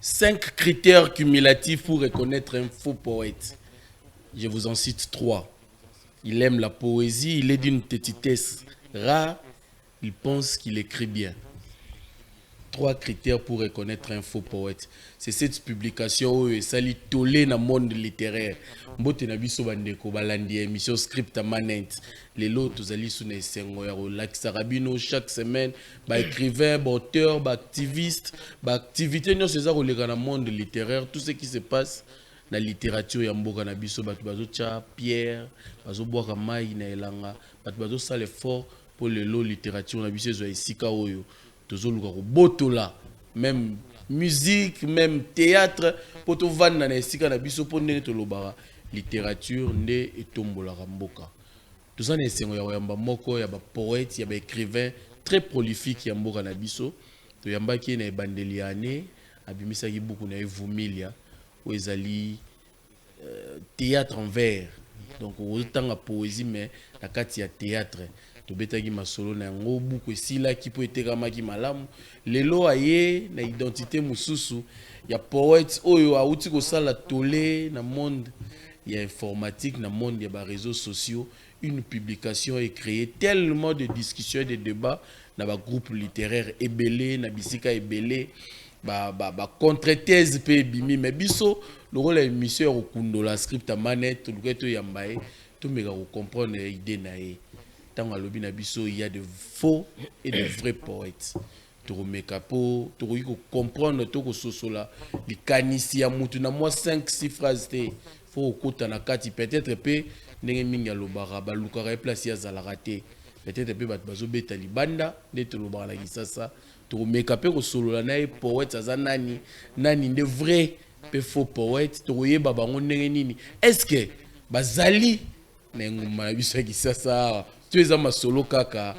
5 critères cumulatifs pour reconnaître un faux poète. Je vous en cite 3. Il aime la poésie, il est d'une petitesse rare, il pense qu'il écrit bien. 3 critères pour reconnaître un faux poète. C'est cette publication où ça lit tolé dans le monde littéraire. Mbote na biso bandeko balandi émission script manent. Les lots tous ali sous na sengo ya relax sarabino chaque semaine ba écrivain, ba auteur, ba activiste, ba activité nous ces dans le monde littéraire, tout ce qui se passe na littérature ya mboka na biso batu bazo cha pierre, bazo boire mai na elanga, batu bazo sale fort pour le lot littérature na biso zo esika oyo. Botola, même musique, même théâtre, pour tout vendre dans les sika na biso pour nene to lobara littérature ne etombola ramboka. Tout ça n'est ya moko ya ba poète, ya ba écrivain très prolifique ya mboka na biso. To yamba ki na bandeliane, abimisa ki beaucoup na evumilia, ou ezali théâtre en vers. Donc autant la poésie mais la kati ya théâtre. Tobetaki masolo na yango buku esila ki po etekamaki malamu lelo aye na identité mususu ya poète oyo auti kosala tolé na monde ya informatique na monde ya ba réseaux sociaux. Une publication est créée tellement de discussions et de débats na ba groupe littéraire ebele na bisika ebele ba contre-thèse pe bimi mais biso le rôle de émission au kundola script à manette le keto yambaye to meka ko comprendre idée na ye. Dans le lobby nabiso, il y a de faux et de vrais poètes. Tu remets capot, tu comprendre tout que ce là. Les canisi à moutou na moi 5-6 phrases te. Faut au na kati peut-être pe nenge minga lobara ba lukara place ya zala raté. Peut-être pe bat bazo beta libanda de te lobara la gisasa. Tu remets capé ko solo la na poète za nani de vrais pe faux poètes. Tu roye babango nenge nini. Est-ce que bazali nenguma biso gisasa tu es ma solo kaka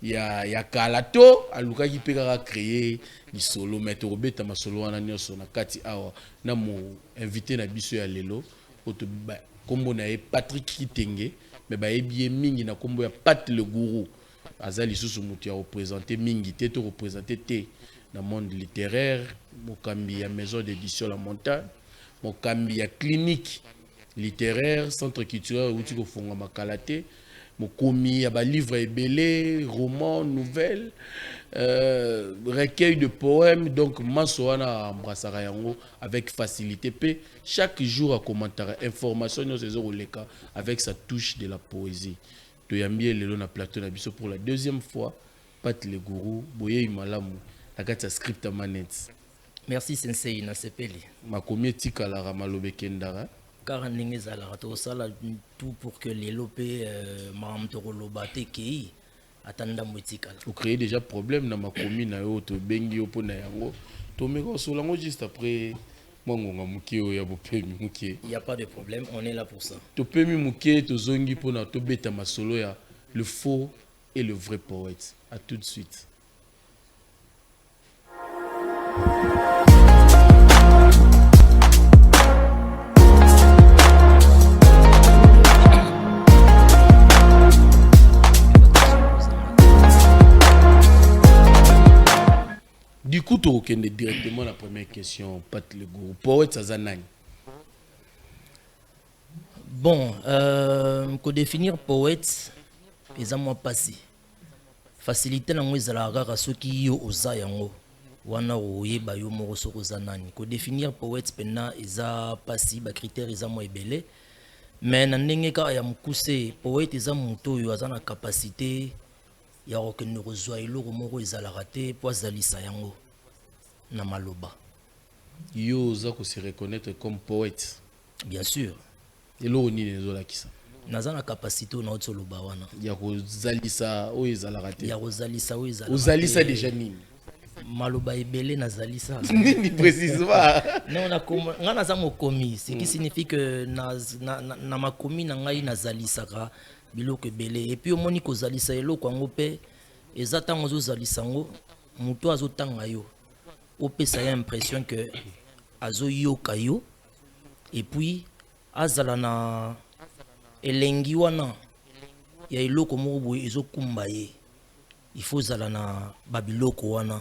ya kalato aluka ki peka créer ni solo mais to robeta ma solo wana nyoso na kati awa na mo invité na biso ya lelo oto kombo na Patrick Kitenge mais ba ebie mingi na kombo ya Pat le Gourou azali susu mutu ya représenter mingi te to représenter te na monde littéraire mokambi ya maison d'édition La Montagne mokambi ya clinique littéraire centre culturel uti ko fonga makalate mokomi ya ba livre ebele romans nouvelles recueil de poèmes donc masoana embrassara yango avec facilité pe chaque jour à commentaire information nos ces oleka avec sa touche de la poésie to yambie lelo na plateau na biso pour la deuxième fois Pat le Gourou boye malamu na kati ya script manets. Merci sensei na sepeli makomi tikala ra malobe kendara car ndenge ezalaka tosala tout pour que les lopé makambo lobate kei atanda motikala vous créez déjà problème na makomi na yo to bengi yo pona yango to meko solango juste après mongonga mukie o ya bopemi mukie. Il y a pas de problème, on est là pour ça. To pemi mukie to zongi pona to beta masolo ya le faux et le vrai poète. À tout de suite. Du coup, tu reconnais directement la première question, Pat le Gourou. Poète, ça zanani. Bon, pour définir poète, ils ont moi passé. Facilité na moi zalaka ceux qui yo oza yango. Wana oyeba yo moko soko zanani. Pour définir poète pena ils passé ba critères ils ont moi ebele. Mais na ndenge ka ya mukuse poète ils ont muto yo azana capacité ya okene rozwa eloko moko ezalaka te po azalisa yango na maloba yo oza ko se reconnaître comme poète bien sûr eloko nini ezolakisa naza na capacité na otoloba wana ya kozalisa oyo ezalaka te ya kozalisa oyo ezalaka ozalisa déjà nini maloba ebele nazalisa nini précisément non nga naza mokomi ce qui signifie que na makomi na ngai nazalisaka biloko ebele et puis omoni kozalisa eloko yango mpe eza ntango ozozalisa yango moto azotanga yo opesa ya impression que azoyoka yo et puis azala na elengi wana ya eloko moko boye ezokumba ye il faut zala na babiloko wana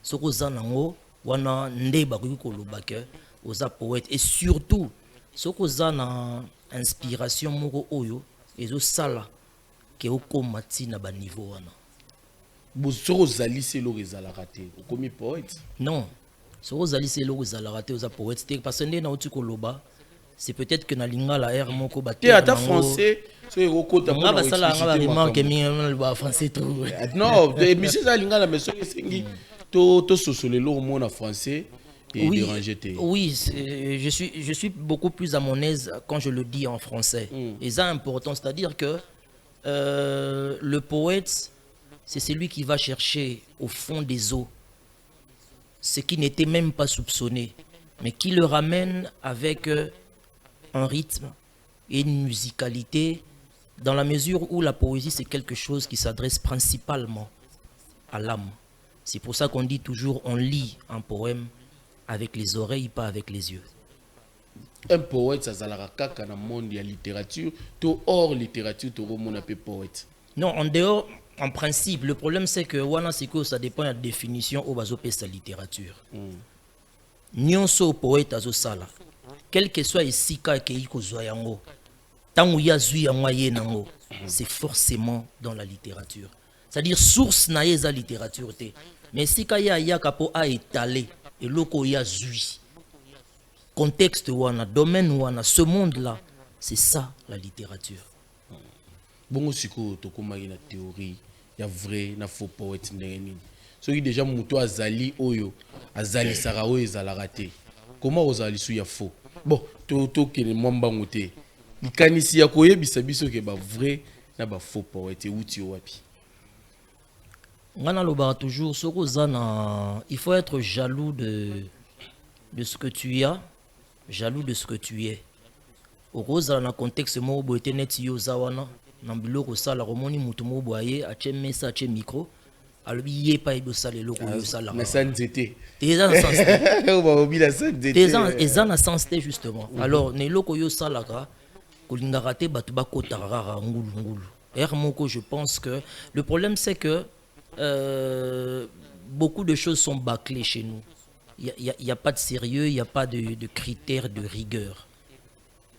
soko za nango wana nde bakoki koloba ke oza poète. Et surtout soki oza na inspiration moko oyo ezosala ke okoma ntina baniveau wana. Soki ozali se eloko ezalaka te okomi poète. Non, soki ozali se eloko ezalaka te oza poète te, parce que nde nauti koloba c'est peut-être que na lingala air moko te ata français soki ekokota nga basala nga baremarke mingi ba français trop. Non, monsieur za lingala mais soki esengi tososola eloko moko na français et Oui, déranger te. oui, je suis beaucoup plus à mon aise quand je le dis en français. Et ça important, c'est-à-dire que le poète, c'est celui qui va chercher au fond des eaux ce qui n'était même pas soupçonné, mais qui le ramène avec un rythme et une musicalité, dans la mesure où la poésie, c'est quelque chose qui s'adresse principalement à l'âme. C'est pour ça qu'on dit toujours, on lit un poème avec les oreilles, pas avec les yeux. Un poète, ça zalaka kaka na monde ya littérature, to hors littérature, to romona pe poète. Non, en dehors, en principe, le problème c'est que wana siko ça dépend de la définition au bazo pe sa littérature. Nyonso poète azo sala. Quel que soit isika ke iko zoyango, tangu ya zui yango ye nango, c'est forcément dans la littérature. C'est-à-dire source na yeza littérature te. Mais sika ya kapo a étalé et loko ya zui. Contexte wana, domaine wana, ce monde-là, c'est ça la littérature. Bongo siko tokomaki na théorie ya vrai na faux poète ndenge nini. Soki déjà muto azali oyo azali sara oyo ezalaka te. Comment ozali su ya faux? Bon, to kene mwambango te. Likanisi ya koyebisa biso ke ba vrai na ba faux poète outi wapi. Ngana loba toujours soko zana, il faut être jaloux de ce que tu as, jaloux de ce que tu es. Au rose dans le contexte mo bo etenet yo zawana na biloko sala romoni mutu mo boye ache mesa ache micro alobi ye pa ibo sala eloko yo sala. Na sanzete. Teza na sens. On va obi la sanzete. Teza na sens justement. Alors ne eloko yo sala ka kolingaka te batu bakota rara ngulu ngulu. Moko je pense que le problème c'est que beaucoup de choses sont bâclées chez nous. Il y a pas de sérieux, il y a pas de critères de rigueur.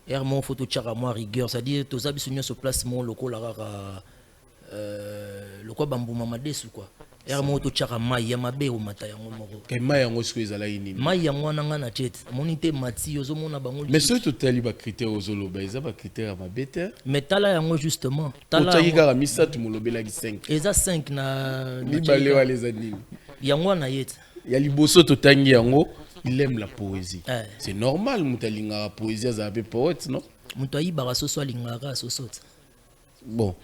Mon photo tchara moi rigueur, c'est-à-dire tous abisunions se place mon loco la rara le quoi bambou mamades ou quoi. Mon to tchara maïa mabe au matayango moro. Que maïa ngo sko ezala ini. Maïa ngo na ngana jet. Monité mati ozo mona bango. Mais ce total ba critère ozolo ba eza ba critère ma bête. Mais tala yango justement. Tala yango ka misa tu molobela ki 5. Eza 5 na ni balé wa les années. Yango na yet. Ya liboso to tangi yango. Il aime la poésie. C'est normal, Moutalinga la poésie, ça a poète, non? Bon.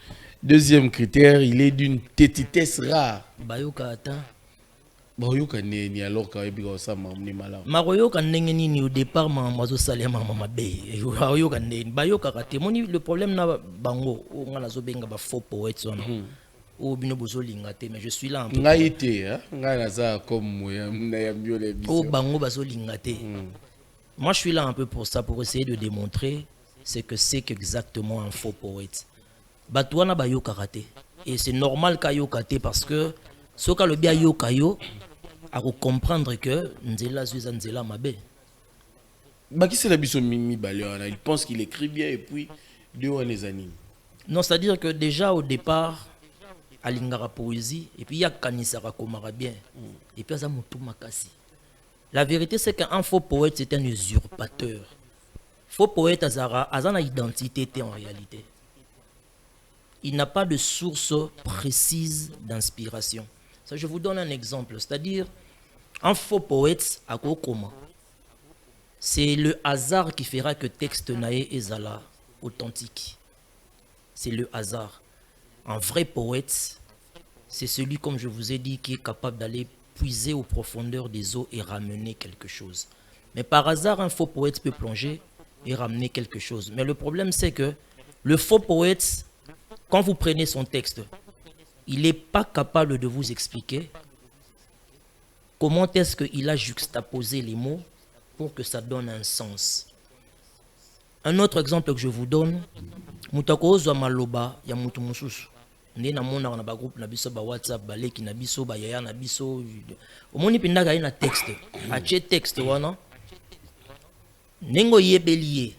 Deuxième critère, il est d'une tétitesse rare. Bayoka ata. Bayoka ni alors quand il y a ça, mamni malin. Maroyoka nengeni au départ, mazo salé mama be. Bayoka nengeni. Bayoka kate. Le problème na bango. On a zobenga ba faux poète son. Mais je suis là un peu. Moi je suis là un peu pour ça, pour essayer de démontrer ce que c'est qu'exactement un faux poète. Batouana bayo karaté. Et c'est normal kayo kate parce que ce que le bien yo kayo a comprendre que nzela zuza nzela mabe. Baki c'est la biso mimi baleona, il pense qu'il écrit bien et puis deux on les anime. Non, c'est-à-dire que déjà au départ alingara poésie et puis il y a kanisara komara bien et puis ça mutu makasi. La vérité c'est qu'un faux poète c'est un usurpateur. Faux poète azana identité en réalité. Il n'a pas de source précise d'inspiration. Ça je vous donne un exemple, c'est-à-dire un faux poète à kokoma. C'est le hasard qui fera que texte nae ezala authentique. C'est le hasard. Un vrai poète, c'est celui, comme je vous ai dit, qui est capable d'aller puiser aux profondeurs des eaux et ramener quelque chose. Mais par hasard, un faux poète peut plonger et ramener quelque chose. Mais le problème, c'est que le faux poète, quand vous prenez son texte, il n'est pas capable de vous expliquer comment est-ce qu'il a juxtaposé les mots pour que ça donne un sens. Un autre exemple que je vous donne, Mutako Maloba ya mutu mususu. nde na mona na ba groupe na biso ba WhatsApp ba leki na biso ba yaya na biso omoni pendaka ina texte ache texte wana nengo yebeliye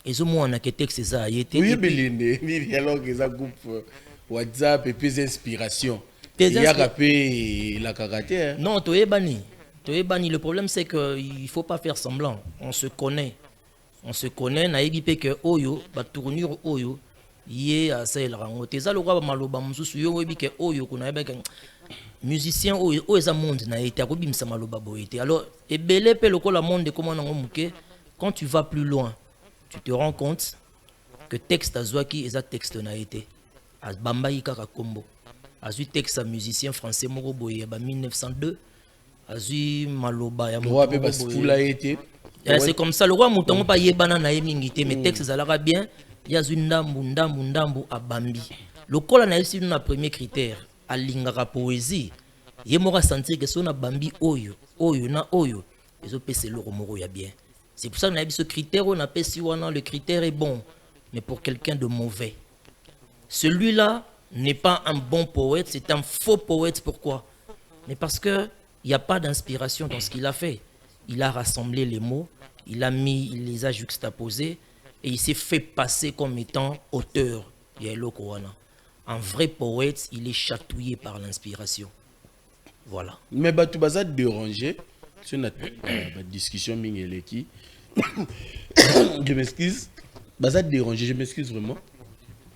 ezomona ke texte za yete yebelinde ni alors que ça groupe WhatsApp et puis inspiration il y a rappé la caractère non toyebani le problème c'est que il faut pas faire semblant on se connaît na yebi pe que oyo ba tournure oyo yé à ça il rango ça le roi maloba mususu yo yebi que oyo kuna yeba que musicien oyo eza monde na été akobimisa maloba boyete alors ebele pe lokola monde comment nango muke quand tu vas plus loin tu te rends compte que texte azwaki eza texte na été bamba yikaka kombo azui texte musicien français moko boye ba 1902 azui maloba ya roi pe bas fula été c'est comme ça le roi mutongo pa yebana na yemingité mais texte zalaka bien yazui ndambu abambi lokola na yesi na premier critère alingaka poésie yemora sentir que son abambi oyo na oyo ezopesa loko moko ya bien. C'est pour ça qu'on a ce critère on appelle si le critère est bon mais pour quelqu'un de mauvais. Celui-là n'est pas un bon poète, c'est un faux poète. Pourquoi? Mais parce que il n'y a pas d'inspiration dans ce qu'il a fait. Il a rassemblé les mots, il les a juxtaposés et il s'est fait passer comme étant auteur. Un vrai poète, il est chatouillé par l'inspiration. Voilà. Mais tu vas te déranger sur notre discussion Mingeleki. Je m'excuse. Ça te déranger, je m'excuse vraiment.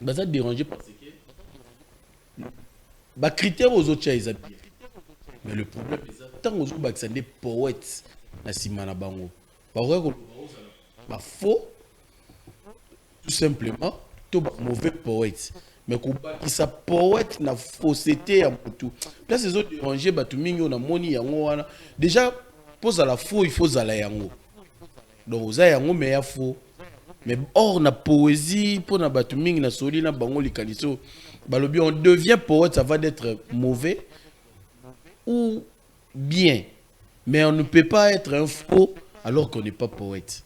Ça te déranger parce que critères aux autres choses. Mais le problème c'est tant que c'est des poètes na simana bango. Faux tout simplement tout mauvais poète. Mais qui sa poète na fausseté à tout. Là ces autres dérangés tu mingi on a moni yango wana. Déjà pose à la faux il faut à la yango. Donc ça yango mais ya faux. Mais or na poésie pour na batu mingi na soli na bango likaliso balobi on devient poète ça va d'être mauvais ou bien mais on ne peut pas être un faux alors qu'on n'est pas poète.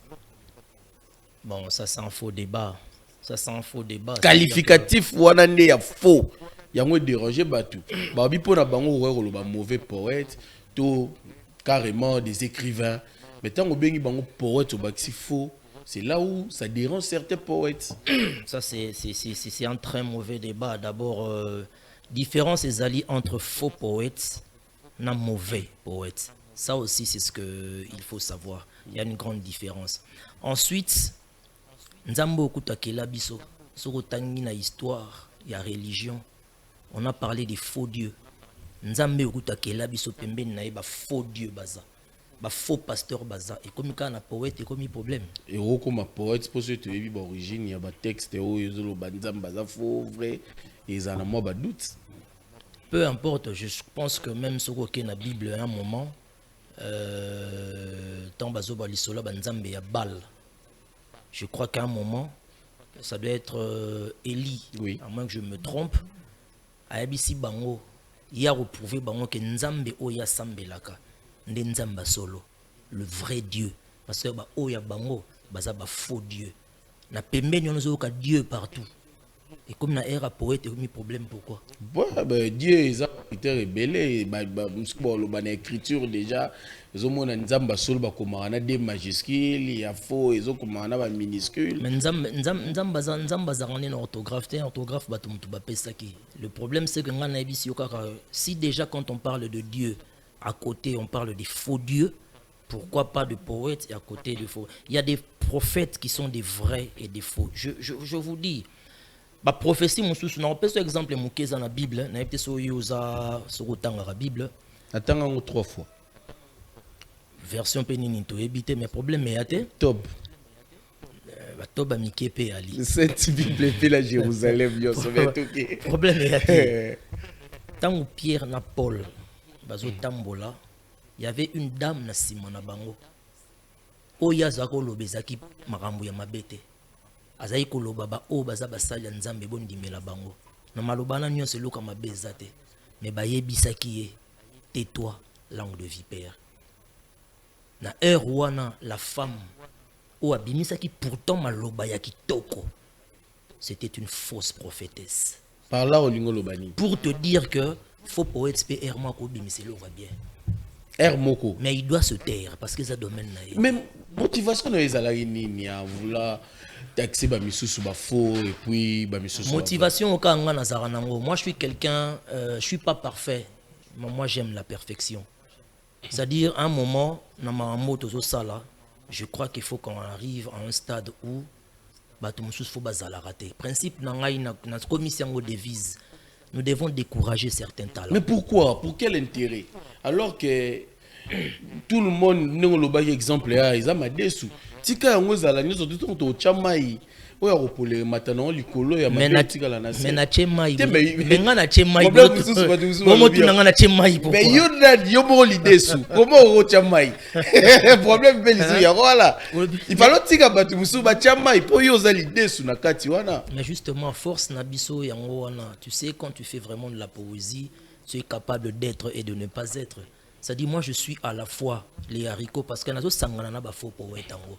Bon ça c'est un faux débat. Ça c'est un faux débat. Qualificatif wana nde ya faux. Yango déranger batu. Babi pour na bango roi ba mauvais poète to carrément des écrivains. Mais tant que bengi bango poète au baxi faux. C'est là où ça dérange certains poètes. Ça, c'est un très mauvais débat. D'abord, différence est alliée entre faux poètes et mauvais poètes. Ça aussi, c'est ce qu'il faut savoir. Il y a une grande différence. Ensuite, Nzambo Okutakela Biso, Sorotangi na histoire, il y a religion. On a parlé des faux dieux. Nzambe Okutakela Biso Pembe na ba faux dieux baza. Ba faux pasteur baza et comme quand un poète et comme il problème et comme un poète pour ceux qui ont origine il y a des textes où ils ont banzam baza faux vrai et ils en ont moi ba doute peu importe je pense que même ce qui est dans la Bible à un moment tant bazo ba lisola banzambe ya bal je crois qu'à un moment ça doit être Élie oui. À moins que je me trompe à Abisi bango il y a reprouvé bango que nzambe oya sambelaka Nzamba solo, le vrai Dieu. Parce que oya bango, baza ba faux Dieu. Na pembe nyono zo ka Dieu partout. Et comme na era poète mi problème pourquoi? Ouais, Dieu est un critère rebelle, ba na écriture déjà, zo mona nzamba solo ba komana des majuscules, il y a faux et zo komana ba minuscule. Mais nzamba za ngane na orthographe, orthographe ba tumtu ba pesaki. Le problème c'est que ngana ebisi okaka si déjà quand on parle de Dieu à côté, on parle des faux dieux. Pourquoi pas de poètes et à côté de faux? Il y a des prophètes qui sont des vrais et des faux. Je vous dis, la prophétie, mon sous, on peut exemple dans la Bible, on peut sur la Bible. Attends 3 fois. Version pénini, tu éviter mes problèmes, mais Tob. Tob a Mikepe Ali. Cette Bible fait la Jérusalem, yo problème est tant Pierre na Paul. Bazo tambola, il y avait une dame na simona bango. Oya zako lobezaki makambo ya mabete. Azai ko lobaba o baza basali nzambe bondimela bango. Na malobana nyonso loka mabezate. Mais bayebisaki ye tais-toi langue de vipère. Na heure wana la femme o abimisaki pourtant maloba ya kitoko. C'était une fausse prophétesse. Par là, au lingo lobani. Pour te dire que faux poète peut errement mais c'est va bien. Moko. Mais il doit se taire parce que ça domaine là. Même motivation de les alari ni à vouloir taxer ba misusu ba faux et puis ba misusu. Motivation au cas où moi je suis quelqu'un, je suis pas parfait, mais moi j'aime la perfection. C'est-à-dire à un moment dans ma moto sala, je crois qu'il faut qu'on arrive à un stade où bato mususu faut bazala rater. Principe nangai na commission de devise. Nous devons décourager certains talents. Mais pourquoi? Pour quel intérêt? Alors que tout le monde n'est pas exemple là, ils ont déçu. Tika yango zala nyoso tout to chamai. Oya kopole matana likolo ya matika la nasi. Mais na chemai. Mais ngana chemai. Comment tu n'as chemai pourquoi? Mais yo mo l'idée comment o chamai? Problème belizu ya voilà. Il fallait tika batu musu ba chamai po yo za l'idée sou na kati wana. Mais justement force na biso yango wana. Tu sais quand tu fais vraiment de la poésie, tu es capable d'être et de ne pas être. Ça dit moi je suis à la fois les haricots parce que nazo sangana na ba faux poète yango.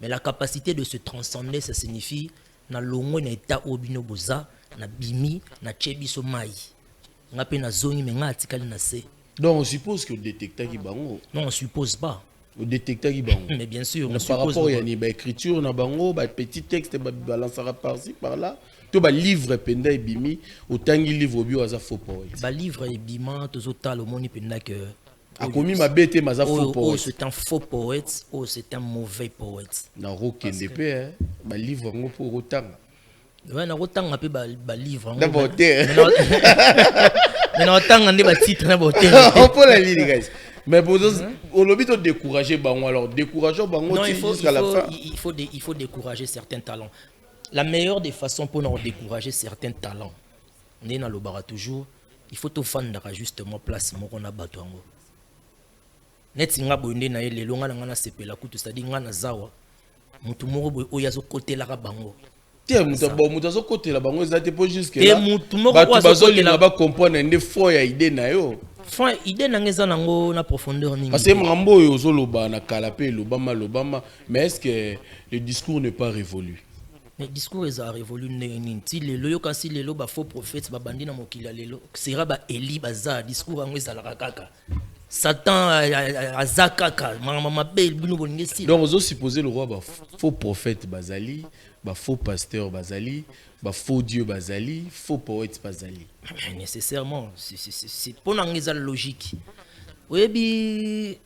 Mais la capacité de se transcender, ça signifie na longo na état obino boza, na bimi, na chebiso mai. Na pe na zoni mais nga atikali na se. Donc on suppose que le détecteur qui bango. Non, on suppose pas. Le détecteur qui bango. Mais bien sûr, on par suppose. Rapport à une écriture na bango, ba petit texte ba balancera par-ci par-là. To ba livre penda et bimi, autant il livre bio aza faux poète. Ba livre et bima tozo le moni penda que a commis ma bête ma faux poète. Oh, c'est un faux poète, oh c'est un mauvais poète. Na rokende pe ba livre ngo pour autant. Ouais, na autant pe ba livre ngo. D'abord. Mais na autant ngande ba titre na ba On peut la lire guys. Mais pour on lobby de décourager bango alors décourageons bango jusqu'à la fin. Il faut décourager certains talents. La meilleure des façons pour nous décourager certains talents. On est dans le bar toujours, il faut tout fan justement place moko na bato ngo. Net singa bonde na ele longa na sepela kutu c'est-à-dire ngana zawa mutu moko boy oya zo côté la bango tie mutu zo côté la bango ezate po jusque là mutu moko zo côté la ba comprendre ndé fo ya idée na yo fo idée na ngeza nango na profondeur ningi parce que mambo yo zo loba na kalapé lobama mais est-ce que le discours n'est pas révolu? Le discours est révolu nini ti lelo yo kasi lelo ba faux prophète ba bandi na mokila lelo sera ba Eli baza discours ngo ezala kaka Satan azakaka mama belle bino boningesi. Donc vous supposez le roi ba faux prophète bazali, ba faux pasteur bazali, ba faux dieu bazali, faux poète bazali. Nécessairement, c'est pour l'angéza logique. Oui,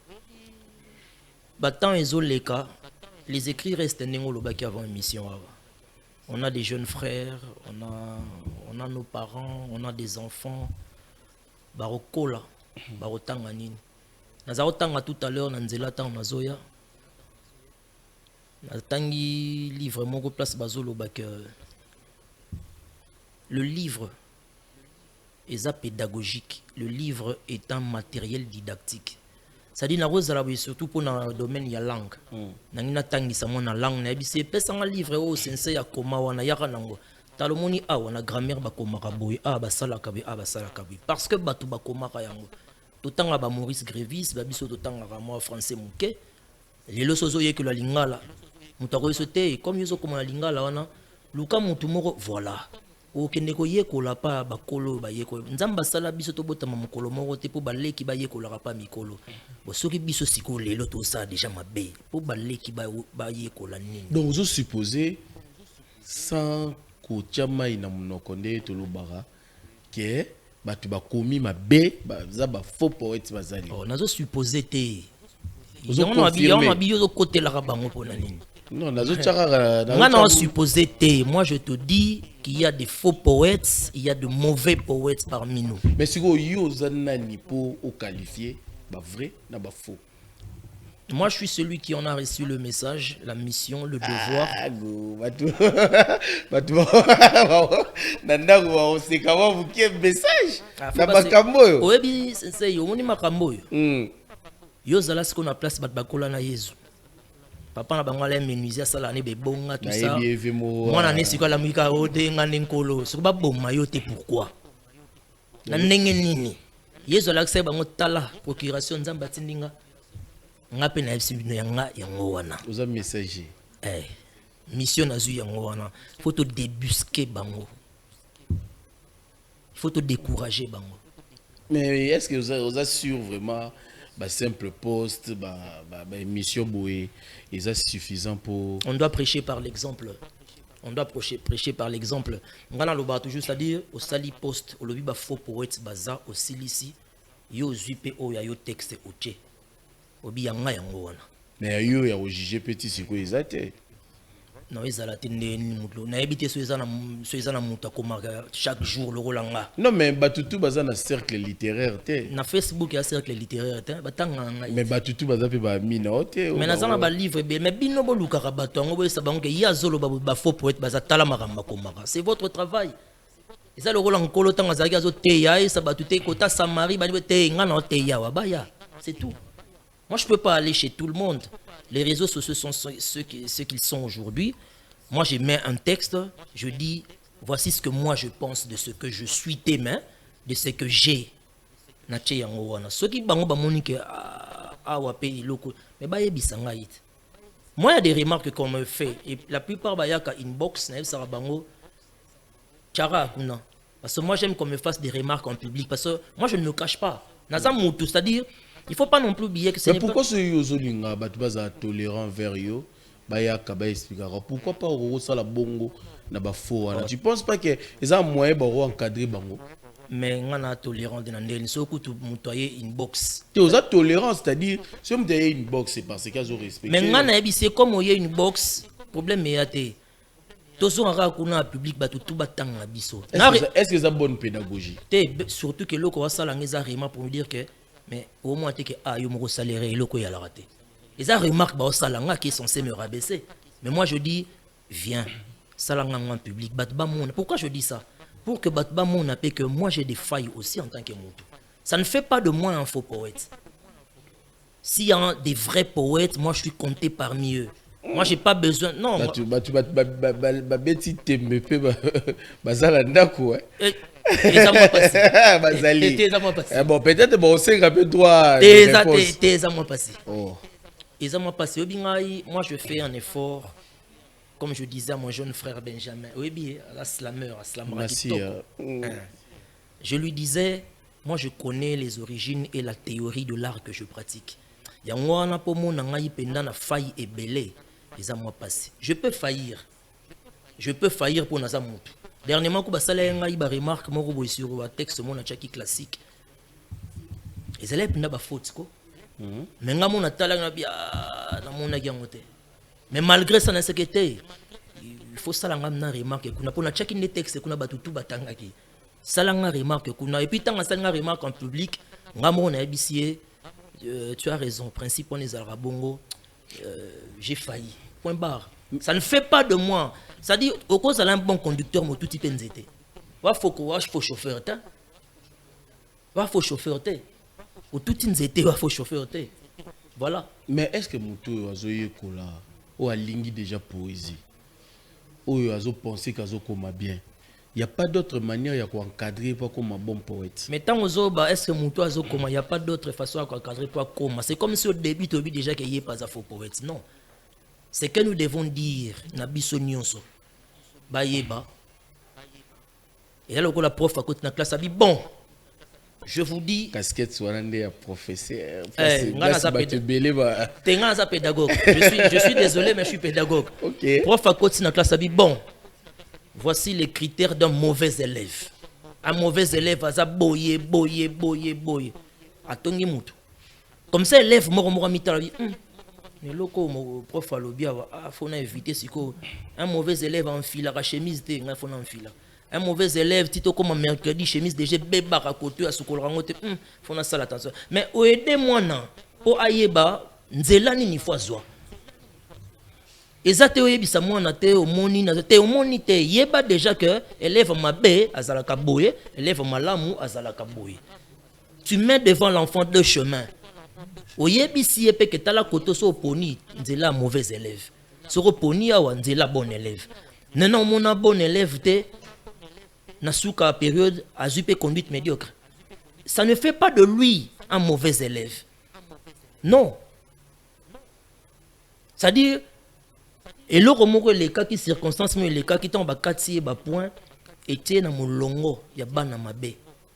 temps ezoleka, les écrits restent nengolobaki avant émission. On a des jeunes frères, on a nos parents, on a des enfants. Barokola. Barotanga nini nazarotanga tout à l'heure na nzela tang nazoya natangi livre moko place bazolo que le livre est pédagogique, le livre est un matériel didactique. Ça dit na rozala surtout pour dans le domaine ya langue nangina tangi sa mona langue na bise pesa un livre au sensei ya koma wana yaka nango talomoni awa na grammaire bakomaka boy basalaka be basalaka be parce que batu bakomaka yango totanga ba Maurice Grévis ba biso totanga ka moi français muke lelo sozo ye que la lingala mutako sote comme yozo comme la lingala wana luka mutu moko voilà o kende ko ye ko la pa bakolo ba ye ko nzamba sala biso to botama mukolo moko te po baleki ba ye ko la pa mikolo bo soki biso siko lelo to ça déjà mabe po baleki ba ye ko la nini. Donc vous supposez sans ko chamai na munoko nde to lobara que batu ba komi mabe za ba faux poète bazali. Oh nazo supposé te. On a bio côté la bango pona nini. Non, nazo tchara na supposé te. Moi je te dis qu'il y a des faux poètes, il y a de mauvais poètes parmi nous. Mais si vous yo zanani pour au qualifier ba vrai na ba faux. Moi, je suis celui qui en a reçu le message, la mission, le devoir. Message. Oui, c'est makambo. Yo zala ce qu'on a place bakola na Yesu. Papa na bangala menuisier sala ne be bonga tout ça. Moi na nesiko la muika ode ngane nkolo. Ce ba bomma yo te pourquoi? Na ndenge nini? Yesu la kse bango tala procuration nzamba tindinga. Ngape na ebisibino yanga yango wana oza messager mission azu yango wana faut te débusquer bango Il faut te décourager, bango. Mais est-ce que vous avez sûr vraiment simple poste, émission boé, est suffisant pour... On doit prêcher par l'exemple. On doit prêcher par l'exemple. On a le toujours, c'est-à-dire, au sali poste, au lobby faux poète, baza, au silici, yo zuipe o ya yo texte au tché. Obi yanga yango wana. Mais yo ya ojije petit siko ezate. Non, ezala tende ni mutlo. Na ebité so ezana muta komaka chaque jour le rolanga. Non mais batutu baza na cercle littéraire té. Na Facebook ya cercle littéraire té, batanga nga. Mais batutu baza pe ba mina oté. Mais na zana ba livre be, mais bino bo lukaka bato ngo bo sabango ke ya zolo ba faux poète baza tala makamba komaka. C'est votre travail. Et ça le rôle en kolo tanga zaki azo teya et ça batute kota samari ba te nga na teya wa baya. C'est tout. Moi, je ne peux pas aller chez tout le monde. Les réseaux sociaux sont ceux qu'ils sont aujourd'hui. Moi, je mets un texte, je dis, voici ce que moi je pense de ce que je suis témoin, de ce que j'ai. Ceux qui bango monique mais moi, il y a des remarques qu'on me fait. Et la plupart, il y a inbox, parce que moi, j'aime qu'on me fasse des remarques en public. Parce que moi, je ne me cache pas. C'est-à-dire, il ne faut pas non plus oublier que c'est... Mais pourquoi ceux qui sont tolérants vers eux, pourquoi pas au ça la bongo na ba faux? Tu penses pas que les gens moyen ba encadrer bango? Mais on a tolérant de n'andel so que tu mutoyer une box. Tu as tolérance, c'est-à-dire si on a une box c'est parce qu'ils ont respecté. Mais on a c'est comme il y a une box, problème est até. Tozo en rakuna public ba tout batanga biso. Est-ce que c'est bonne pédagogie? Surtout que loko wasala ngeza rema pour me dire que mais au moins que yo mo salaire et loko ya la raté. Et ça remarque ba salanga qui est censé me rabaisser. Mais moi je dis viens salanga en public batba mon. Pourquoi je dis ça? Pour que batba mon appelle que moi j'ai des failles aussi en tant que moutou. Ça ne fait pas de moi un faux poète. S'il y a des vrais poètes, moi je suis compté parmi eux. Moi j'ai pas besoin non. Beti tembe pe bazala ndako bon, peut-être bon, c'est un peu droit. Moi, je fais un effort, comme je disais à mon jeune frère Benjamin. Oui, bien, la slammer, je lui disais, moi, je connais les origines et la théorie de l'art que je pratique. Je peux faillir. Je peux faillir pour Nazamout. Dernièrement, quand je remarque sur un texte classique, les élèves n'ont pas faute. Mais malgré ça, il faut ça remarque. Pour chaque texte, ça remarque. Et puis, quand on remarque en public, tu as raison, principe on est à Bongo, j'ai failli. Point barre. Ça ne fait pas de moi. Ça dit, au cause d'un bon conducteur, moi tout type nzete. Wa faut chauffeur ta. Wa faut chauffeur ta. Au tout nzete wa faut chauffeur ta. Voilà. Mais est-ce que Moutou azoye kola ou a lingi déjà poésie? Ou azo penser qu'azo koma bien? Il n'y a pas d'autre manière de encadrer pour comme un bon poète. Mais tant que est-ce que Moutou azo koma, il n'y a pas d'autre façon à encadrer pour comme. C'est comme si au début tu as déjà qu'il n'y ait pas un faux poète. Non. C'est que nous devons dire, Nabiso Nyonso, Bayeba. Et là, la prof à côté de la classe a dit, bon, je vous dis... Casquette soit un professeur. Pédagogue. Je suis désolé, mais je suis pédagogue. Okay. Prof à côté de la classe a dit, bon, voici les critères d'un mauvais élève. Un mauvais élève va boyer. Atongi Moutou. Comme ça, élève, mort, mitala, dit, mais le prof a lobby, il faut éviter un mauvais élève en fil, la chemise, il faut en fil. Un mauvais élève, tito comme mercredi, chemise déjà bébé à côté, à ce qu'on rencontre, il faut en salle attention. Mais aidez-moi, pour Ayeba, Nzelani ni fois zoa. Et ça, te moi au moni, yeba déjà que élève ma bé, azalaka boye, élève ma lamou, azalaka boye. Tu mets devant l'enfant deux chemins. Oyebisi epe que tala koto so poni nzela mauvais élève. So poni awa nzela bon élève. Non mona bon élève te na suka période azupe conduite médiocre. Ça ne fait pas de lui un mauvais élève. Non. C'est-à-dire et le remoko les cas qui circonstances mais les cas qui tombent à 4 ba point était dans mon longo, il y a bana mabe.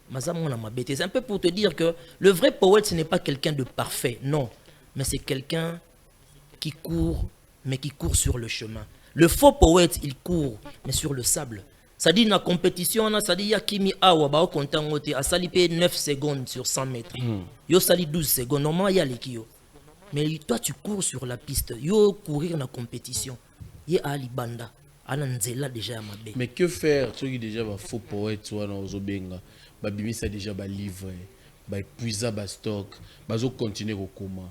C'est un peu pour te dire que le vrai poète, ce n'est pas quelqu'un de parfait, non. Mais c'est quelqu'un qui court, mais qui court sur le chemin. Le faux poète, il court, mais sur le sable. Ça dit, dans la compétition, ça dit, Yakimi Awa, bah, au content, a sali 9 secondes sur 100 mètres. Yo sali 12 secondes, normalement, il y a les. Mais toi, tu cours sur la piste. Yo courir dans la compétition. Yé Ali Banda. Ananzela déjà à Mabé. Mais que faire? Ceux qui déjà faux poète, soit dans Ozobenga, ça déjà livre, épuisa stock, bazo continuer au coma.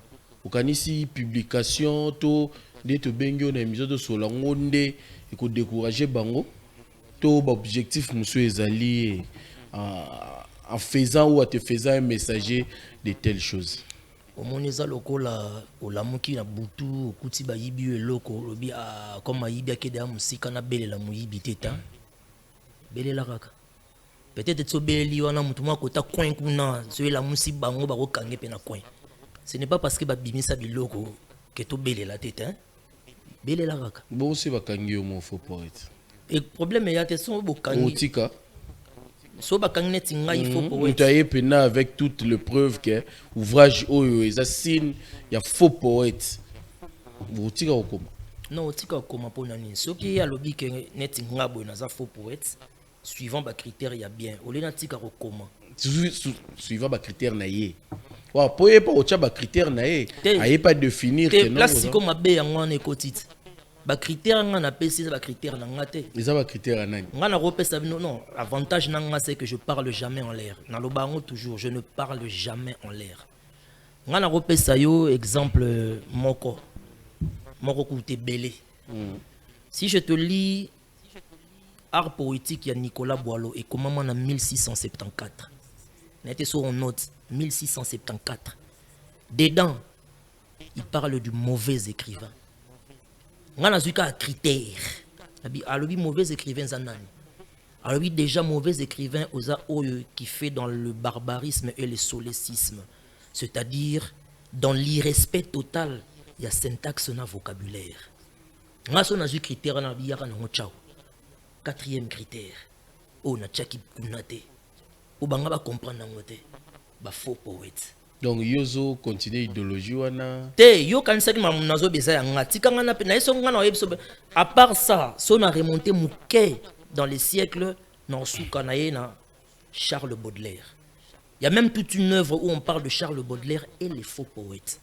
Au canisi publication, to de te bengo na émission de Solangonde, et qu'on décourager bango, to objectif monsieur ezali en faisant ou en te faisant un messager de telles choses. Omoneza lokola olamuki na butu okuti ba yibi eloko lobi a comme yibi akede ya musika na belela muyibi teta belela kaka peut-être tso beli wana mutu mwa kota coin kuna so la musi bango ba ko kange pe na coin. Ce n'est pas parce que ba bimisa biloko que to belela teta belela kaka bon c'est ba kangi mo faux poète et problème ya te so bo kangi otika so ba kangi neti ngai faux poète mutaye pena avec toutes les preuves que ouvrage oyo ezasine ya faux poète otika okoma non otika okoma pona nini soki ya lobi ke neti ngabo na za faux poète suivant ba critères ya bien olena tika okoma suivant ba critères na ye wa poye pa ocha ba critères na ye aye pas définir que non place ko mabe ya ngwana ekotiti ba critères nga na pesi ba critères na ngate les ba critères anani nga na repesa non avantage na nga c'est que je parle jamais en l'air na lobango toujours je ne parle jamais en l'air nga na repesa yo exemple moko koute belé si je te lis art poétique ya Nicolas Boileau et comment en 1674 n'était sur en note 1674 dedans il parle du mauvais écrivain. On a un critère. Alors, mauvais écrivain, alors, déjà mauvais écrivain qui fait dans le barbarisme et le solécisme, c'est-à-dire dans l'irrespect total, il y a syntaxe et vocabulaire. On a un critère, quatrième critère, on a tchaki kunate, on va comprendre un faux poète. Donc yozo continue idéologie wana te yo kanisaki nazo beza ya ngati kanga na na eso ngana yebiso à part ça son a remonté mouké dans les siècles na suka na yena Charles Baudelaire. Il y a même toute une œuvre où on parle de Charles Baudelaire et les faux poètes.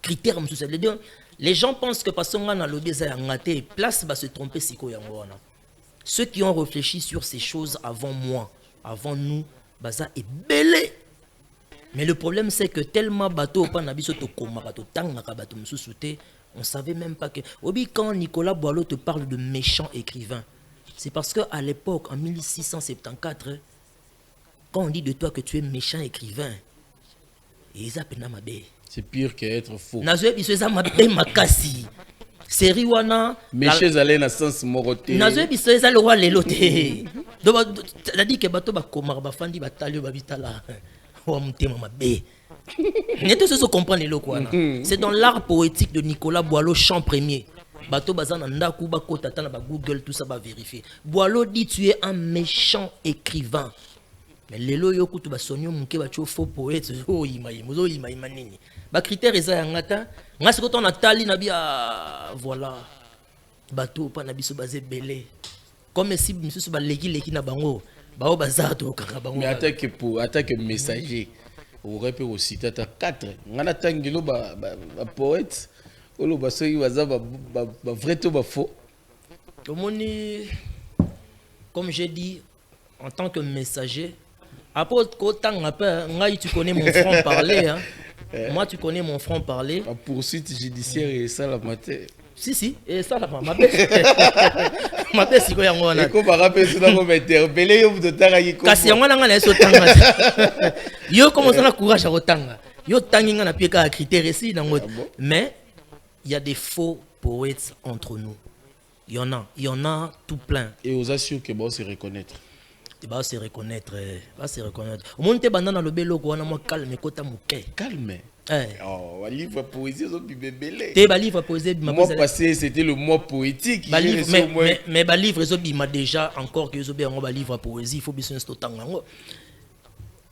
Critères les gens pensent que parce qu'on a le beza ya ngati place va se tromper siko yango wana. Ceux qui ont réfléchi sur ces choses avant moi, avant nous, baza est belé. Mais le problème c'est que tellement bateau pas nabiso to komaka to tangaka bateau msusute, on savait même pas que obi quand Nicolas Boileau te parle de méchant écrivain, c'est parce que à l'époque en 1674 quand on dit de toi que tu es méchant écrivain, c'est pire qu'être faux. Nazoe biso eza mabe makasi. Série wana méchants aller na sens moroté. Nazoe biso eza le roi lelo te. Donc ça dit que bateau ba komaka ba fandi batalio ba bitala. C'est dans l'art poétique de Nicolas Boileau, chant premier. Bateau bazan ndaku ba kota tana ba Google tout ça va vérifier. Boileau dit tu es un méchant écrivain. Mais lelo yo kutu ba sonyo munke ba cho faux poète zo ima nini. Ba critère eza ya ngata, ngasi ko ton atali na bia voilà. Bateau pa na biso bazé belé. Comme si misusu ba leki na bango. Mais attaque messager aurait pu aussi tata 4 ngana tangilo ba poète olo ba soyi waza ba vrai to ba faux. Comme j'ai dit en tant que messager après tu connais mon franc parler hein. Moi tu connais mon franc parler. La poursuite judiciaire et ça la matin. Si et ça la ma bête siko yango wana ko ba rappeler ça ko m'interpeller yo de tanga yiko kasi yango nanga na eso tanga yo comment ça na courage à otanga yo tangi nga na pieka critère ici nango mais il y a des faux poètes entre nous, il y en a tout plein et aux assure que bon se reconnaître Tu vas se reconnaître. Va se reconnaître. Au moins, tu es dans le belo, on a moins calme, côté mouké. Calme. Oh, un livre poésie, ils ont pu bébélé. T'es livre poésie. Le mois passé, c'était le mois poétique. Mais livre, ils ont déjà encore que ils ont un livre poésie. Il faut bien se temps.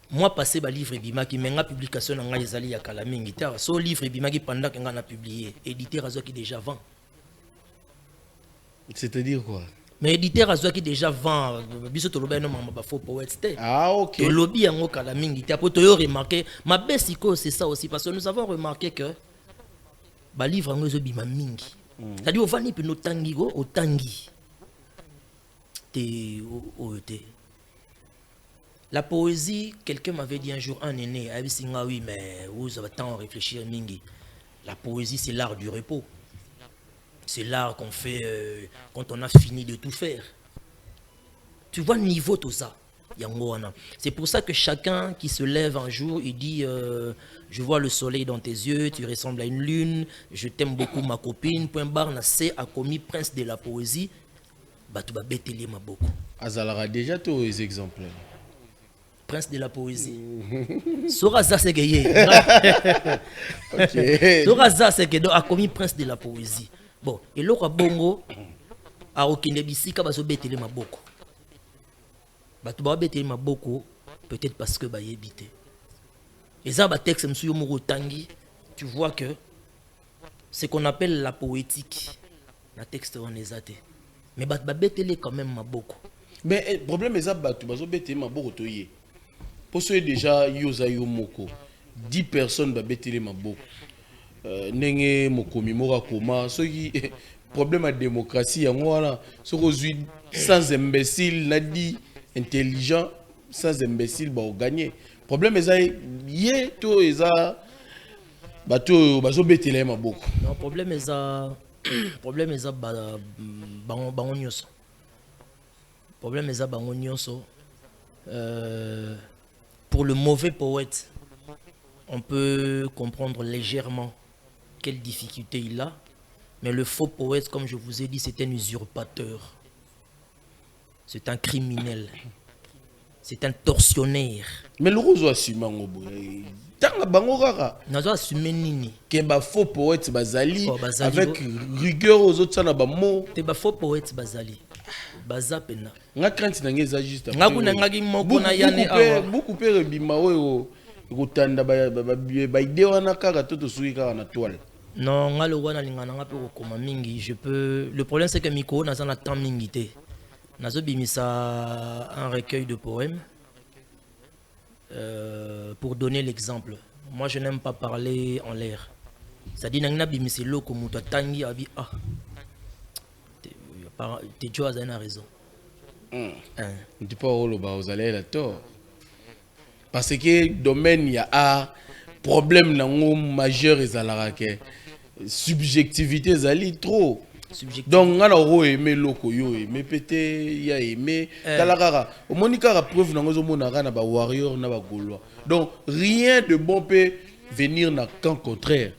Moi passé ba livre bima qui menga publication nga ezali ya kala mingi ta so livre bima qui pendant que nga na publié éditeur azo qui déjà vend. C'est-à-dire quoi? Mais éditeur azo qui déjà vend biso to loba no mama ba faux poète. Ah OK. To lobby yango kala mingi ta poto yo remarquer ma besiko c'est ça aussi parce que nous avons remarqué que ba livre ngo zo bima mingi. C'est-à-dire au vani pe no tangi go au tangi. Te o te. La poésie, quelqu'un m'avait dit un jour, un aîné, oui, mais vous avez le temps à réfléchir, Mingi. La poésie, c'est l'art du repos. C'est l'art qu'on fait quand on a fini de tout faire. Tu vois le niveau tout ça. C'est pour ça que chacun qui se lève un jour, il dit je vois le soleil dans tes yeux, tu ressembles à une lune, je t'aime beaucoup ma copine, point barre, Nassé a commis prince de la poésie, bah tu vas bêter ma beaucoup. Azalara déjà tous les exemples. Prince de la poésie. Soraza c'est que Soraza c'est que a commis prince de la poésie. Bon, et l'autre bongo a okende bisika baso betele maboko. Batu ba betele maboko peut-être parce que ba yebité. Et ça ba texte msuyo moko tangi, tu vois que ce qu'on appelle la poétique. La texte on ezate. Mais ba betele quand même maboko. Mais le problème est ça batu baso betele maboko toyé. Pour ceux déjà yoza yomoko 10 personnes ba betele maboko nenge mokomi mora koma ceux qui problème à démocratie yango wana ce sans imbécile n'a dit intelligent sans imbécile ba gagner problème est ça yé to eza bato bazo betele maboko non problème est ça bango nyonso problème est ça bango nyonso pour le mauvais poète, on peut comprendre légèrement quelle difficulté il a. Mais le faux poète, comme je vous ai dit, c'est un usurpateur. C'est un criminel. C'est un tortionnaire. Mais le rose assume en obo. Tanga bango rara. Nazo assume nini. Que ba faux poète bazali avec rigueur aux autres sana ba mot. Te ba faux poète bazali. Baza pena. Nga crainte na ngeza juste. Nga kuna ngaki moko na yane awa. Beaucoup pere bima oyo kotanda ba idée wana kaka toto suki kaka na toile. Non, nga le wana lingana nga pe kokoma mingi, je peux le problème c'est que miko na sana temps mingi te. Nazo bimisa un recueil de poèmes. Pour donner l'exemple, moi je n'aime pas parler en l'air. C'est-à-dire que je suis là comme tu tangi abi ah. Tu as raison. Tu pas vous allez là tort. Parce que domaine il y a problème nango majeur et zalarake subjectivité zali trop. Donc on a aimé loko yo aimé pété ya aimé talarara au monika preuve nango zo monaka na ba warrior na ba gaulois. Donc rien de bon peut venir na camp contraire.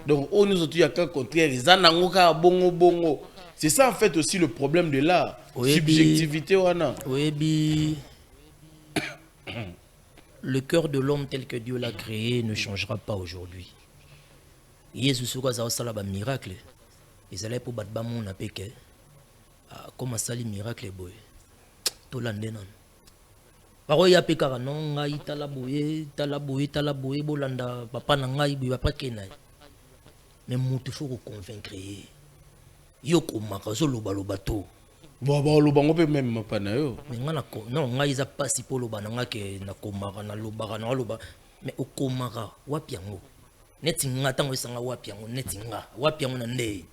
Donc on nous autres y a camp contraire ils nango ka bongo bongo. C'est ça en fait aussi le problème de l'art. Subjectivité wana. Oui, le cœur de l'homme tel que Dieu l'a créé ne changera pas aujourd'hui. Jésus sera un miracle. Ils allaient pour battre mon apéke. Comme ça, les miracles, boy. Tout l'andenan. Paroy ya pekara non ngai talaboué bolanda papa na ngai bi papa kenai. Mais mutu faut convaincre. Yo komaka zo loba to. Bon loba ngope même mapa na yo. Mais ngana ko non ngai za pasi po loba na ngake na komaka na loba na loba. Mais okomaka wapi yango. Neti ngata ngo sanga wapi yango neti nga wapi yango na ndey.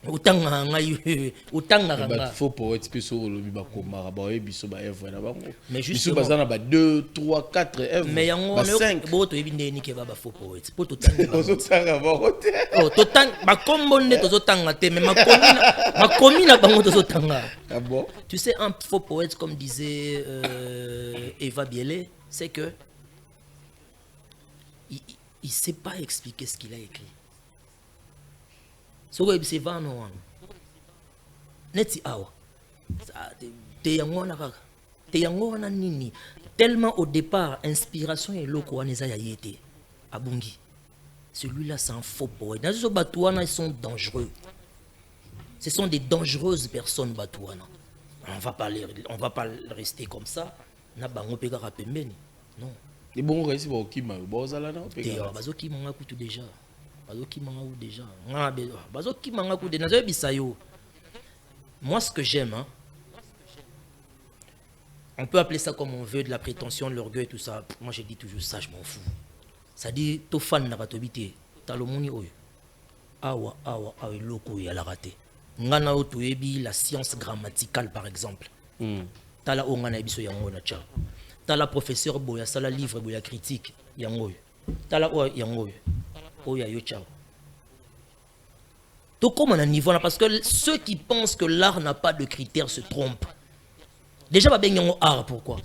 Utanga ngai utanga nga faut poète pe so lobi ba komaka ba biso ba œuvre na bango. Mais justement biso bazana ba 2 3 4 œuvres. Mais yango 5 bo to ebinde ni ke ba faux poète. Po to tanga. Ozo tanga ba rote. Oh to tanga ba kombo nde to tanga te mais makomi na bango to tanga. Ah bon? Tu sais un faux poète comme disait Eva Bielé, c'est que il sait pas expliquer ce qu'il a écrit. So c'est vano neti awa te yango na kaka te yango wana nini tellement au départ inspiration et loko wana eza ya yete abungi celui-là c'est un faux poète nazo bato wana ils sont dangereux ce sont des dangereuses personnes bato wana on va pas rester comme ça na bango pe kaka pembeni non et bon reste ba okima bozala na pe te bazoki manga kutu déjà bazoki manga ou déjà bazoki manga kutu nazo bisa yo moi ce que j'aime hein, on peut appeler ça comme on veut, de la prétention, de l'orgueil, tout ça. Moi, je dis toujours ça, je m'en fous. Ça dit, to fan na batobité, talomoni oyo. Awa, loko ya la raté. Ngana oto ebi la science grammaticale, par exemple. Tala o ngana ebiso yango na cha. Tala professeur boya sala livre boya critique yango. Tala o yango. Oya yo chao. To comme on a niveau là, parce que ceux qui pensent que l'art n'a pas de critères se trompent. Déjà, ba bengi yango art, pourquoi?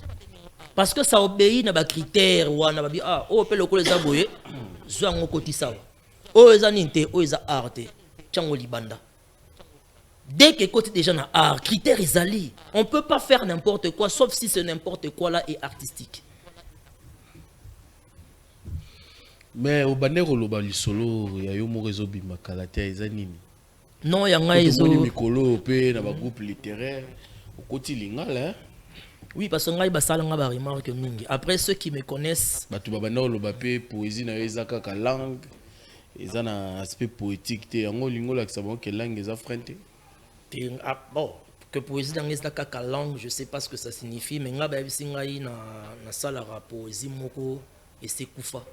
Parce que ça obéit à des critères ou à des oh pe lokole za boye zo yango koti sawa. Oh eza ninte, oh eza art te. Tiango libanda. Dès que côté déjà na art, critères ezali. On peut pas faire n'importe quoi sauf si ce n'importe quoi là est artistique. Mais au bandero loba lisolo ya yo mo réseau bima kalatia eza nini? Non, yanga ezo mikolo pe na ba groupe littéraire. Côté lingala hein? Oui, parce que ngai basala nga ba remarque mingi. Après ceux qui me connaissent, batu babana loba pe poésie na ezaka ka langue, eza na aspect poétique te yango lingola ki sabon que langue eza frente. Bon, que poésie dans ezaka ka langue, je sais pas ce que ça signifie, mais nga ba bisi ngai na sala ra poésie moko et c'est kufa.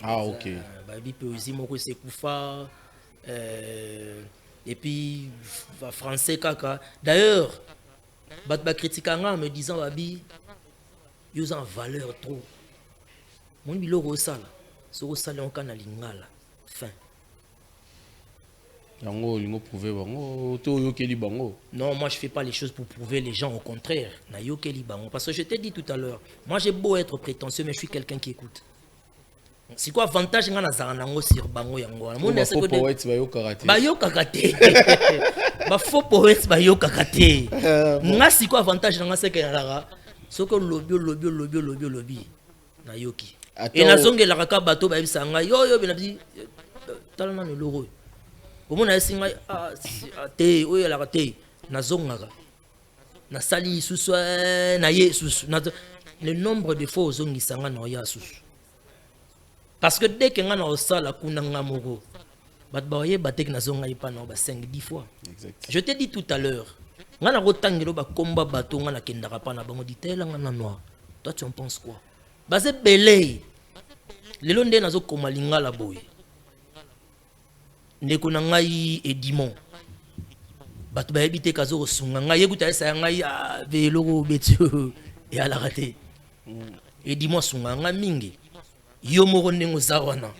Ah OK. Ba bi poésie moko c'est kufa et puis français kaka. D'ailleurs bat critique en me disant babi ils ont valeur trop mon biloko sala so sala on kana lingala fin yango lingo prouver bango to yokeli bango. Non, moi je fais pas les choses pour prouver les gens, au contraire na yokeli bango parce que je t'ai dit tout à l'heure, moi j'ai beau être prétentieux mais je suis quelqu'un qui écoute. C'est quoi avantage ngana zanango sur bango yango mon est-ce que poète ba yo karaté ba yo karaté ba faux poète ba yo karaté nga c'est quoi avantage nga c'est que yala soko lobby na yoki et na zongela ka bato ba bisa nga yo bina bi talana no logo au moins singa te oyo la te na zongaka na sali susu na yesus na le nombre de fois ozongisanga na ya susu. Parce que dès que on a ça la kunanga moko bat baye batek na zonga ipa na ba 5-10 fois. Exact. Je t'ai dit tout à l'heure. Ngana rotangelo ba komba bato ngana kendaka pa na bango ditela ngana noir. Toi tu en penses quoi? Basé belé. Lelo nde nazo koma lingala boy. Ndeko na ngai Edimon. Bato ba ebite kazo sunga ngai ekuta esa ngai velo betio et ala raté. Edimon sunga ngai mingi. Yo moko ndenge oza wana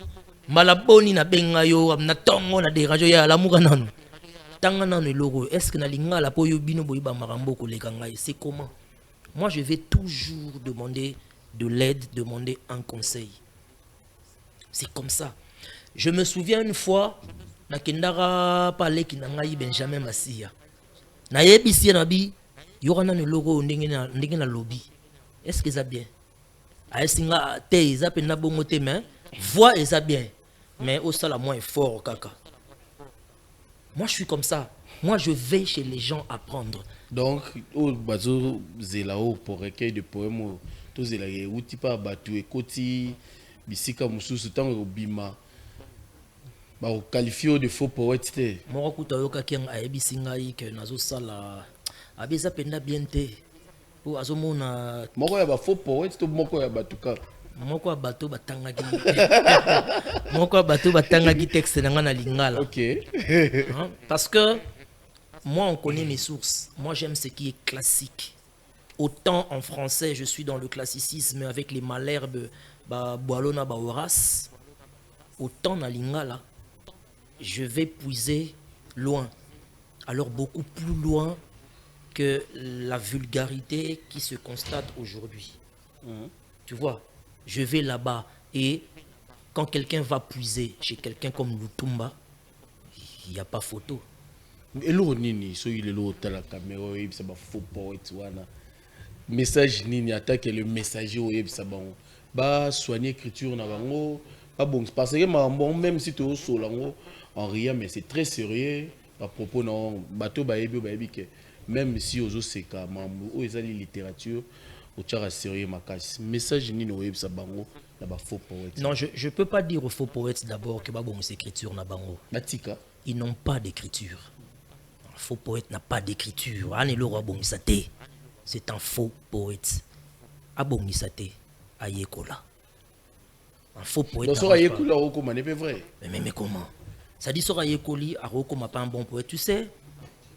malaboni na benga yo na tongo na dérange ya lamuka nanu tanga nanu eloko est-ce que na lingala po yo bino boyiba makambo koleka ngai c'est comment? Moi je vais toujours demander de l'aide, demander un conseil, c'est comme ça. Je me souviens une fois na kendara parler ki na ngai Benjamin Masia na yebisi na bi yo kana no logo ndenge na lobby est-ce que ça bien aïsinga te isa pena bongo te mais voix eza bien mais au sala moins fort kaka. Moi je suis comme ça, moi je vais chez les gens apprendre. Donc au bazo zelao pour recueil de poèmes to zela uti pa batu ekoti bisika mususu tango bima ba qualifié de faux poète te moko kuta yoka kenga ayebisinga que nazo sala abeza penda bien te. Ou azomona moko ya ba faux poète to moko ya batuka moko ya bato batangaki moko ya bato batangaki texte na ngana lingala. OK. Parce que moi on connaît mes sources, moi j'aime ce qui est classique. Autant en français je suis dans le classicisme avec les Malherbes ba Boalona ba Horace, autant na lingala je vais puiser loin, alors beaucoup plus loin que la vulgarité qui se constate aujourd'hui. Tu vois, je vais là-bas et quand quelqu'un va puiser chez quelqu'un comme Lutumba, il n'y a pas photo. Et l'eau nini, so il est l'eau la caméra, il c'est pas faux poète wana. message nini attaque le messager au yeb sabango ba soigner écriture na bango pas bon parce que bon même si tu es au solango en rien mais c'est très sérieux à propos non bateau ba yebi que même si ozo seka mambo o ezali littérature au tchara sérieux makasi message nini au yeb sabango na ba faux poète. Non, je peux pas dire aux faux poètes d'abord que ba bon écriture na bango. Natika Ils n'ont pas d'écriture. Un faux poète n'a pas d'écriture. C'est un faux poète. Abongisate ayekola. Un faux poète. Donc ça ayekola oko mané pas vrai. Mais comment? Ça dit ça ayekoli a oko ma pas un bon poète, tu sais?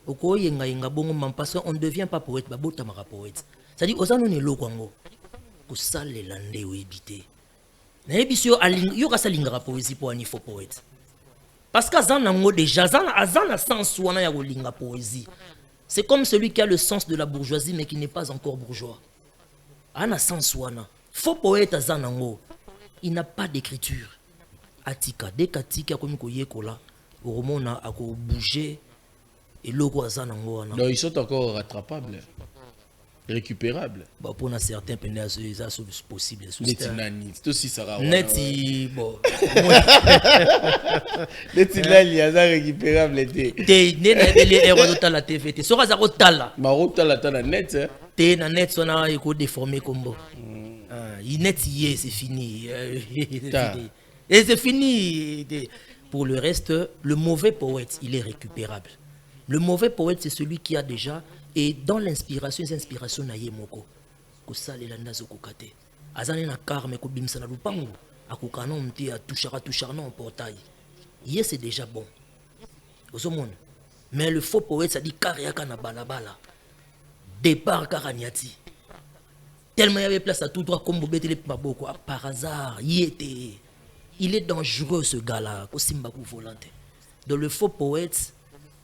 Oko yenga bongo man parce on ne devient pas poète, babota mara poète. Ça dit ozano ne lokwango. Ko sale lande o ebité. Na ebisio aling yo ka salingara poésie pour un faux poète. Parce qu'Azan déjà, Azan a sens wana ya linga poésie. C'est comme celui qui a le sens de la bourgeoisie mais qui n'est pas encore bourgeois. Ana sens wana. Faux poète Azan nango. Il n'a pas d'écriture. Atika, dès qu'Atika comme koyekola, au romona a ko bouger et logo Azan nango wana. Non, ils sont encore rattrapables. Récupérables. Bah pour certains pénètres c'est possible. Neti nani, c'est aussi ça. Neti bon. Neti nani aza récupérable té. Té né les héros de la TVT. Sora za rotala. Ma rotala ta na net. Té na net sona eko déformé combo. Ah, il net yé c'est fini. Et c'est fini. Pour le reste, le mauvais poète, il est récupérable. Le mauvais poète, c'est celui qui a déjà et dans l'inspiration, les inspirations naïe moko. Ko sale la nazo kokate. Azane na karme ko bimsa na lupango. Akokana mti a touchara non portail. Yé c'est déjà bon. Ozomone. Mais le faux poète ça dit kariaka na balabala. Départ karaniati. Tellement il y avait place à tout droit comme bobetele maboko par hasard, y était. Il est dangereux ce gars-là, ko simba ko volante. Dans le faux poète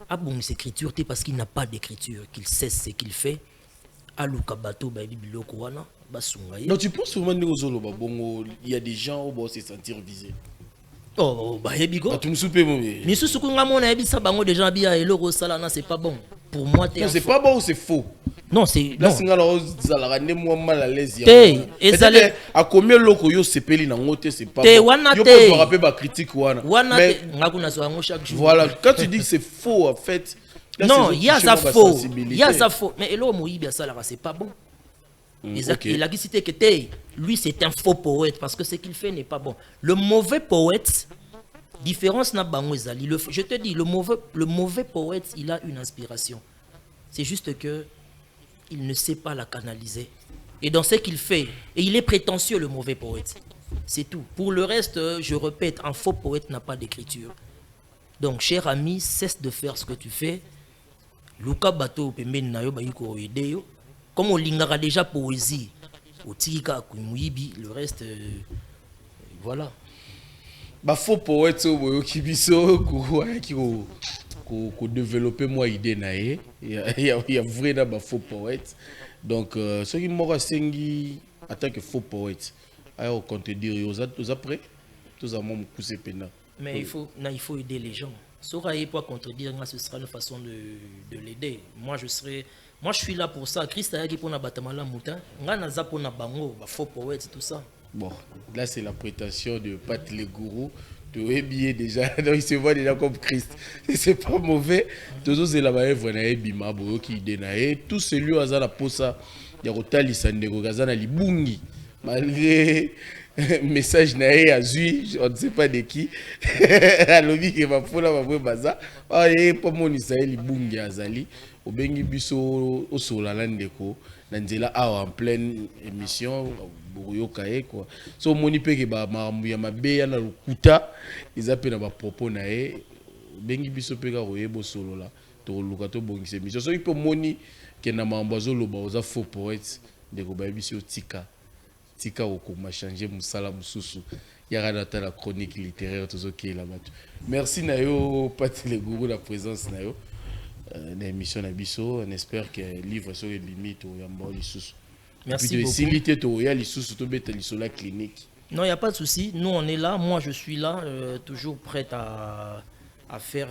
a bon écriture parce qu'il n'a pas d'écriture, qu'il sait ce qu'il fait. Aluka bato ba biloko wana basunga ye. Non, tu penses souvent il y a des gens où vont se sentir visés. Oh bah hebigo. Tu me soupes mon. Mais ce que nga mona ebisa bango déjà bien et loro sala na c'est pas bon. Pour moi non, c'est pas bon ou c'est faux. Non, c'est là singa la zala ne moi mal à l'aise ya. Et à combien loko yo sepeli na ngote c'est pas bon. Yo peut te rappeler ba critique wana. Mais ngakuna so ngo chaque jour. Voilà, quand tu dis que c'est faux en fait. Non, il y a ça faux. Il y a ça faux. Mais elo moyibi ça c'est pas bon. Il a cité que lui c'est un faux poète parce que ce qu'il fait n'est pas bon. Le mauvais poète, différence n'a pas ezali. Je te dis, le mauvais poète, il a une inspiration. C'est juste que il ne sait pas la canaliser. Et dans ce qu'il fait, et il est prétentieux le mauvais poète. C'est tout. Pour le reste, je répète, un faux poète n'a pas d'écriture. Donc, cher ami, cesse de faire ce que tu fais. Luka bato pembeni na yo ba yiko aider yo. Comme on lingara déjà poésie, au tika kumuibi, le reste voilà. Ba faux poète au kibiso ko développer moi idée na ye. Il y a vrai na ba faux poète. Donc ceux qui m'aura sengi en tant que faux poète, alors qu'on te dire aux après tous à mon pousser pena. Mais il faut aider les gens. Soraï pour contredire, ce sera une façon de l'aider. Moi je suis là pour ça. Christ a dit pour na batamala moutin, ngana za pour na bango, ba faux poète tout ça. Bon, là c'est la prétention de Pat le gourou. Tu es bien déjà, donc il se voit déjà comme Christ. C'est pas mauvais. Tous ces là-bas, voilà, bima boyo qui dénaye. Tout celui à la posa, il y a rotali sandego gazana libungi. Malgré message naé azui, on ne sait pas de qui. Alobi qui va pour la babwe baza. Ah et pour mon isaïe libungi azali. Au bengi biso au solalandeko. Nanzela en pleine émission. Quoi. So moni pe ke ba marambu ya mabe ya na lukuta izape na ba propos na e bengi biso pe ka royebo solo la to luka to bongise mission so ipo moni ke na mambo azoloba oza faux poète de ko ba biso tika ko ma changer musala mususu ya rada ta la chronique littéraire to zo ke la batu. Merci na yo Pat le gourou la présence na yo na émission na biso on espère que livre sur les limites ou yamba lisusu. Merci beaucoup. Non, il n'y a pas de souci. Nous, on est là. Moi, je suis là, toujours prêt à faire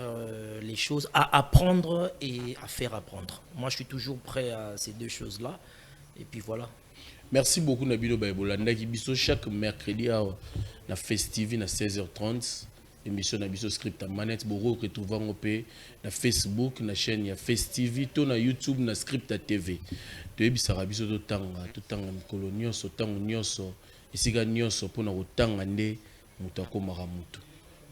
les choses, à apprendre et à faire apprendre. Moi, je suis toujours prêt à ces deux choses-là. Et puis voilà. Merci beaucoup Nabino Baïbolanda qui biso chaque mercredi à la Festivi à 16h30. Émission Nabiso Script à Manette Boro que tu vas na Facebook, na chaîne ya Festivi, to na YouTube na Script à TV. De bisara biso to tanga mikolo nyonso tango nyonso esika nyonso pona kotanga nde mutu akomaka mutu.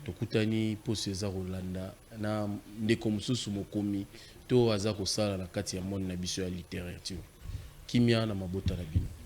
Tokutani po César Rolanda na ndeko mususu mokomi to aza kosala na kati ya monde na biso ya littérature. Kimia na mabota na bino.